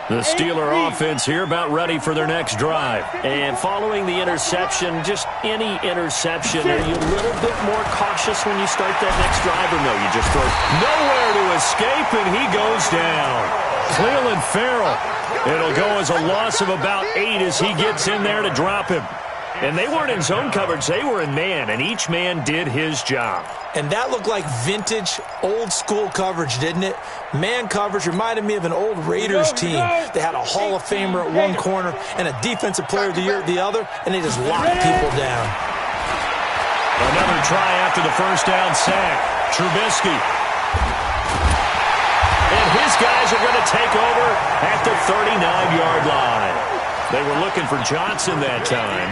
The Steeler offense here about ready for their next drive. And following the interception, just any interception, are you a little bit more cautious when you start that next drive, or no? You just throw nowhere to escape, and he goes down. Cleveland Farrell. It'll go as a loss of about 8 as he gets in there to drop him. And they weren't in zone coverage. They were in man, and each man did his job. And that looked like vintage, old-school coverage, didn't it? Man coverage reminded me of an old Raiders team. They had a Hall of Famer at one corner and a Defensive Player of the Year at the other, and they just locked people down. Another try after the first down sack. Trubisky. And his guys are going to take over at the 39-yard line. They were looking for Johnson that time.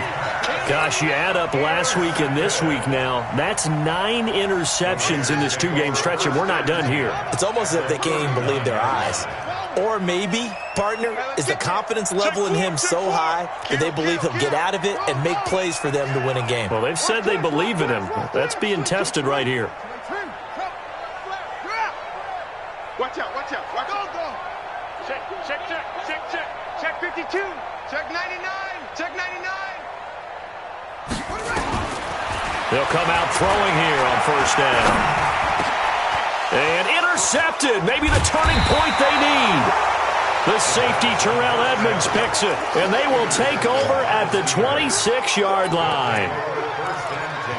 Gosh, you add up last week and this week now, that's 9 interceptions in this 2-game stretch, and we're not done here. It's almost as if they can't even believe their eyes. Or maybe, partner, is the confidence level in him so high that they believe he'll get out of it and make plays for them to win a game. Well, they've said they believe in him. That's being tested right here. Watch out, watch out. Watch out. Go. Check 52. Check 99. Check 99. They'll come out throwing here on first down. And intercepted. Maybe the turning point they need. The safety, Terrell Edmonds, picks it. And they will take over at the 26-yard line.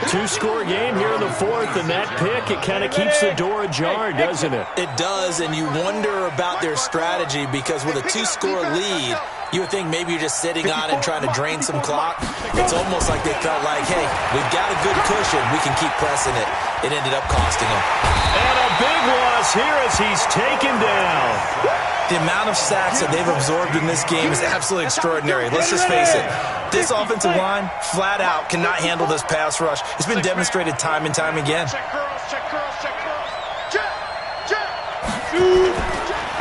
Two-score game here in the fourth, and that pick, it kind of keeps the door ajar, doesn't it? It does, and you wonder about their strategy because with a two-score lead, you would think maybe you're just sitting on it and trying to drain some clock. It's almost like they felt like, hey, we've got a good cushion. We can keep pressing it. It ended up costing them. And a big loss here as he's taken down. The amount of sacks that they've absorbed in this game is absolutely extraordinary. Let's just face it. This offensive line, flat out, cannot handle this pass rush. It's been demonstrated time and time again.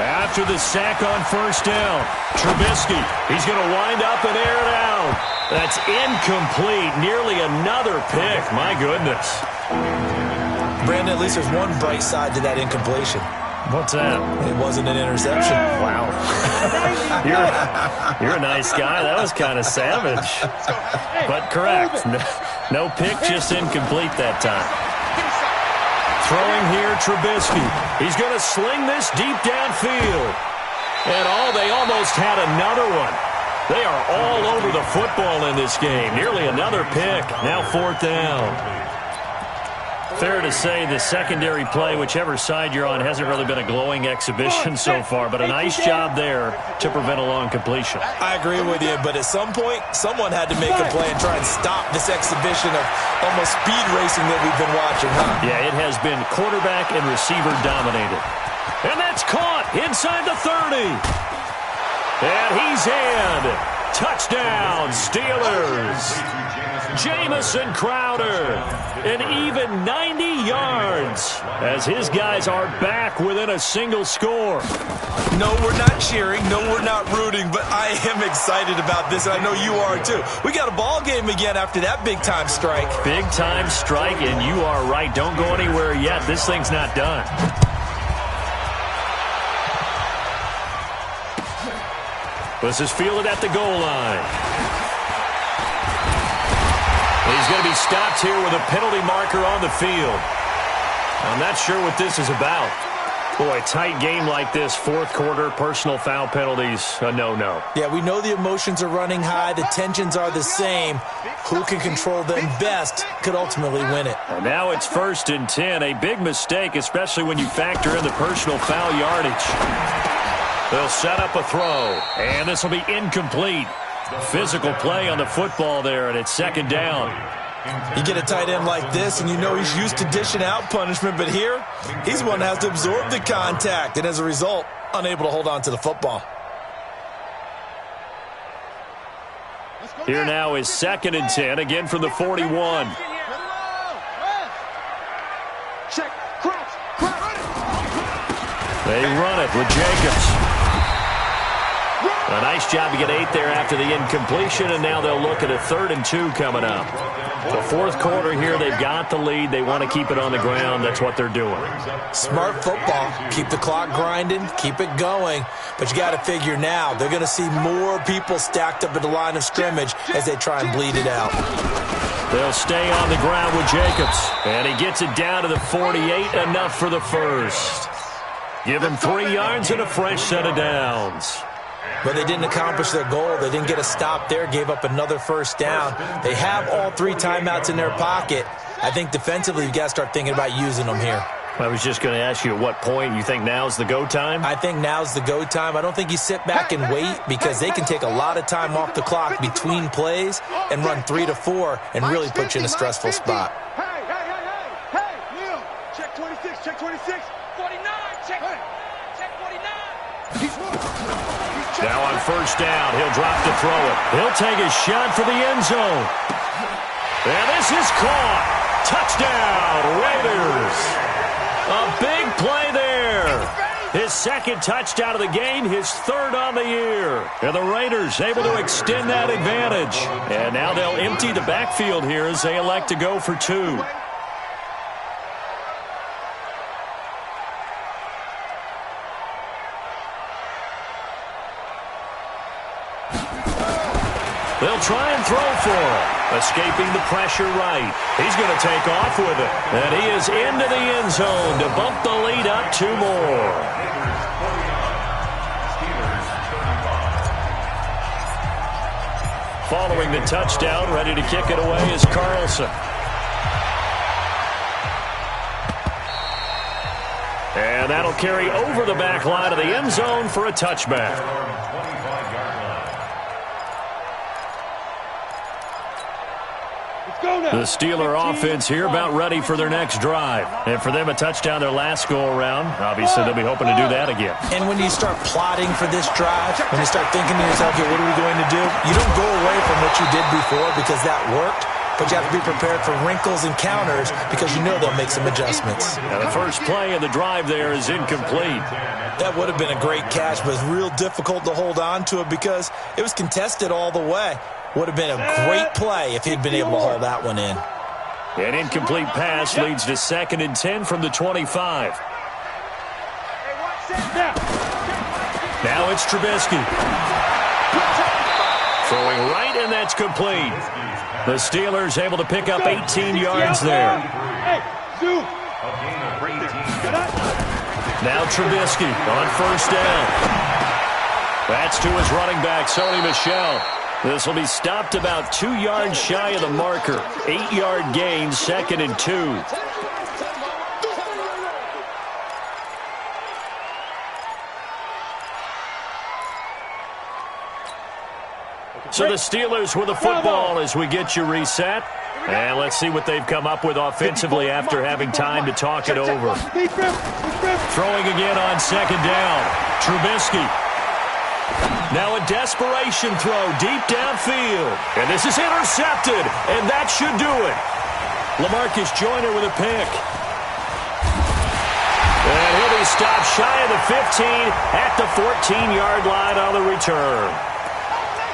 After the sack on first down, Trubisky, he's going to wind up and air it out. That's incomplete. Nearly another pick. My goodness. Brandon, at least there's one bright side to that incompletion. What's that? It wasn't an interception. Wow. You're a nice guy. That was kind of savage. But correct. No pick, just incomplete that time. Throwing here, Trubisky. He's going to sling this deep downfield. And they almost had another one. They are all over the football in this game. Nearly another pick. Now fourth down. Fair to say the secondary play, whichever side you're on, hasn't really been a glowing exhibition so far, but a nice job there to prevent a long completion. I agree with you, but at some point, someone had to make a play and try and stop this exhibition of almost speed racing that we've been watching, huh? Yeah, it has been quarterback and receiver dominated. And that's caught inside the 30. And he's in. Touchdown, Steelers. Jamison Crowder, an even 90 yards as his guys are back within a single score. No, we're not cheering. No, we're not rooting, but I am excited about this, and I know you are too. We got a ball game again after that big-time strike. Big-time strike, and you are right. Don't go anywhere yet. This thing's not done. This is fielded at the goal line. He's going to be stopped here with a penalty marker on the field. I'm not sure what this is about. Boy, tight game like this, fourth quarter, personal foul penalties, a no-no. Yeah, we know the emotions are running high. The tensions are the same. Who can control them best could ultimately win it. And now it's 1st and 10. A big mistake, especially when you factor in the personal foul yardage. They'll set up a throw, and this will be incomplete. Physical play on the football there, and it's 2nd down. You get a tight end like this, and you know he's used to dishing out punishment, but here, he's one that has to absorb the contact, and as a result, unable to hold on to the football. Here now is 2nd and 10, again from the 41. They run it with Jacobs. A nice job to get 8 there after the incompletion, and now they'll look at a 3rd and 2 coming up. The fourth quarter here, they've got the lead. They want to keep it on the ground. That's what they're doing. Smart football. Keep the clock grinding. Keep it going. But you got to figure now, they're going to see more people stacked up at the line of scrimmage as they try and bleed it out. They'll stay on the ground with Jacobs. And he gets it down to the 48, enough for the first. Give him 3 yards and a fresh set of downs. But they didn't accomplish their goal. They didn't get a stop there, gave up another first down. They have all 3 timeouts in their pocket. I think defensively, you've got to start thinking about using them here. I was just going to ask you at what point you think now's the go time? I think now's the go time. I don't think you sit back and wait because they can take a lot of time off the clock between plays and run 3 to 4 and really put you in a stressful spot. Hey, Neil, check 26, check 26. 49, check 49. Now on first down, he'll drop to throw it. He'll take a shot for the end zone. And this is caught. Touchdown, Raiders. A big play there. His 2nd touchdown of the game, his 3rd on the year. And the Raiders able to extend that advantage. And now they'll empty the backfield here as they elect to go for 2. They'll try and throw for him. Escaping the pressure right. He's going to take off with it. And he is into the end zone to bump the lead up 2 more. Following the touchdown, ready to kick it away is Carlson. And that'll carry over the back line of the end zone for a touchback. The Steeler offense here about ready for their next drive. And for them, a touchdown their last go-around. Obviously, they'll be hoping to do that again. And when you start plotting for this drive, when you start thinking to yourself, okay, what are we going to do? You don't go away from what you did before because that worked. But you have to be prepared for wrinkles and counters because you know they'll make some adjustments. Now the first play of the drive there is incomplete. That would have been a great catch, but it's real difficult to hold on to it because it was contested all the way. Would have been a great play if he'd been able to hold that one in. An incomplete pass leads to 2nd and 10 from the 25. Now it's Trubisky. Throwing right, and that's complete. The Steelers able to pick up 18 yards there. Now Trubisky on first down. That's to his running back, Sony Michel. This will be stopped about 2 yards shy of the marker. 8-yard gain, 2nd and 2. So the Steelers with the football as we get you reset. And let's see what they've come up with offensively after having time to talk it over. Throwing again on 2nd down. Trubisky. Now a desperation throw deep downfield. And this is intercepted. And that should do it. LaMarcus Joyner with a pick. And he'll be stopped shy of the 15 at the 14-yard line on the return.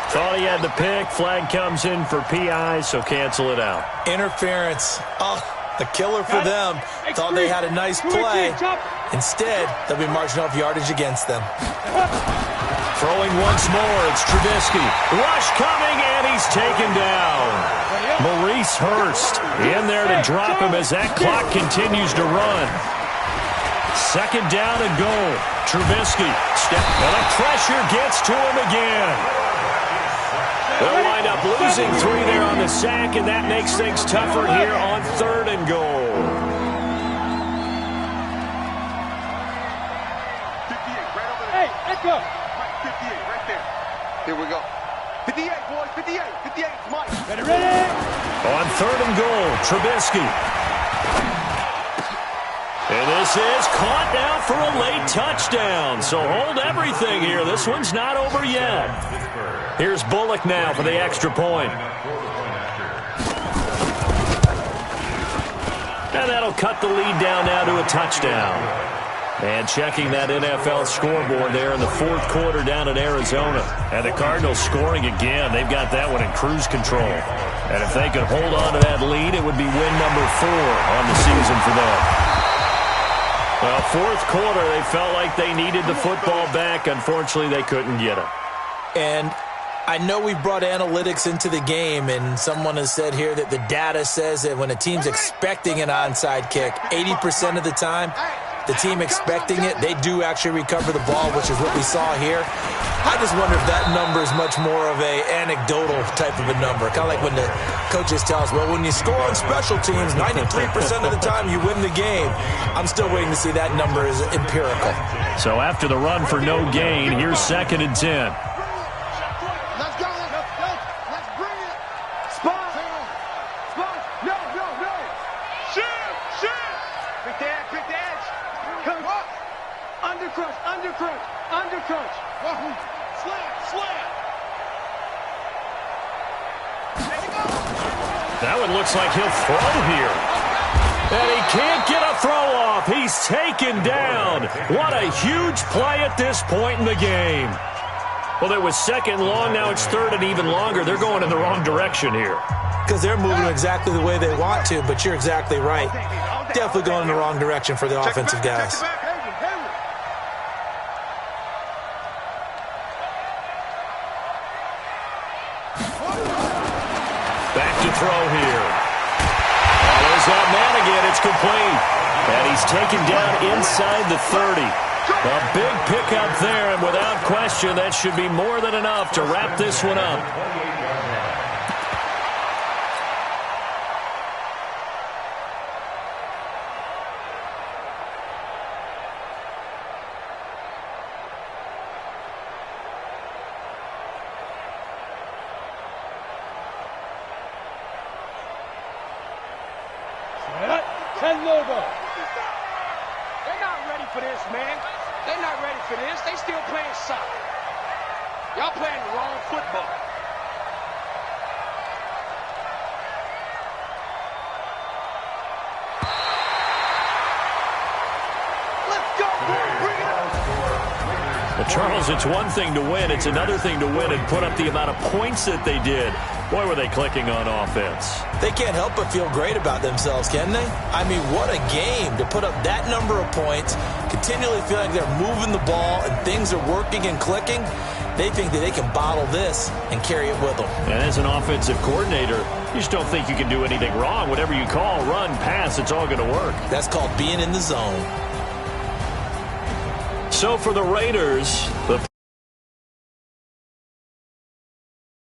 Thought he had the pick. Flag comes in for PI, so cancel it out. Interference. Oh, a killer for them. Thought they had a nice play. Instead, they'll be marching off yardage against them. Throwing once more, it's Trubisky. Rush coming, and he's taken down. Maurice Hurst in there to drop him as that clock continues to run. 2nd down and goal. Trubisky. And the pressure gets to him again. They'll wind up losing 3 there on the sack, and that makes things tougher here on 3rd and goal. 58, right over there. Hey, let's go. 58, right there. Here we go. 58, boys, 58. 58, Mike. Ready? On 3rd and goal, Trubisky. And this is caught now for a late touchdown. So hold everything here. This one's not over yet. Here's Bullock now for the extra point. And that'll cut the lead down now to a touchdown. And checking that NFL scoreboard there in the 4th quarter down in Arizona. And the Cardinals scoring again. They've got that one in cruise control. And if they could hold on to that lead, it would be win number 4 on the season for them. Well, 4th quarter, they felt like they needed the football back. Unfortunately, they couldn't get it. And I know we've brought analytics into the game, and someone has said here that the data says that when a team's expecting an onside kick, 80% of the time, the team expecting it, they do actually recover the ball, which is what we saw here. I just wonder if that number is much more of a anecdotal type of a number. Kind of like when the coaches tell us, well, when you score on special teams, 93% of the time you win the game. I'm still waiting to see that number is empirical. So after the run for no gain, here's 2nd and 10. Let's go. Let's bring it. Spot. No. Shoot. Pick the edge. Come on. Undercrunch. Slam. That one looks like he'll throw here. And he can't get a throw off. He's taken down. What a huge play at this point in the game. Well, it was 2nd long. Now it's 3rd and even longer. They're going in the wrong direction here. Because they're moving exactly the way they want to, but you're exactly right. Definitely going in the wrong direction for the offensive guys. Back to throw here. Oh, there's that man again. It's complete. And he's taken down inside the 30. A big pickup there, and without question, that should be more than enough to wrap this one up. 10 over. They're not ready for this, man. They're not ready for this. They still playing soccer. Y'all playing the wrong football. Well, Charles, it's one thing to win. It's another thing to win and put up the amount of points that they did. Boy, were they clicking on offense. They can't help but feel great about themselves, can they? I mean, what a game to put up that number of points, continually feel like they're moving the ball and things are working and clicking. They think that they can bottle this and carry it with them. And as an offensive coordinator, you just don't think you can do anything wrong. Whatever you call, run, pass, it's all going to work. That's called being in the zone. So for the Raiders, the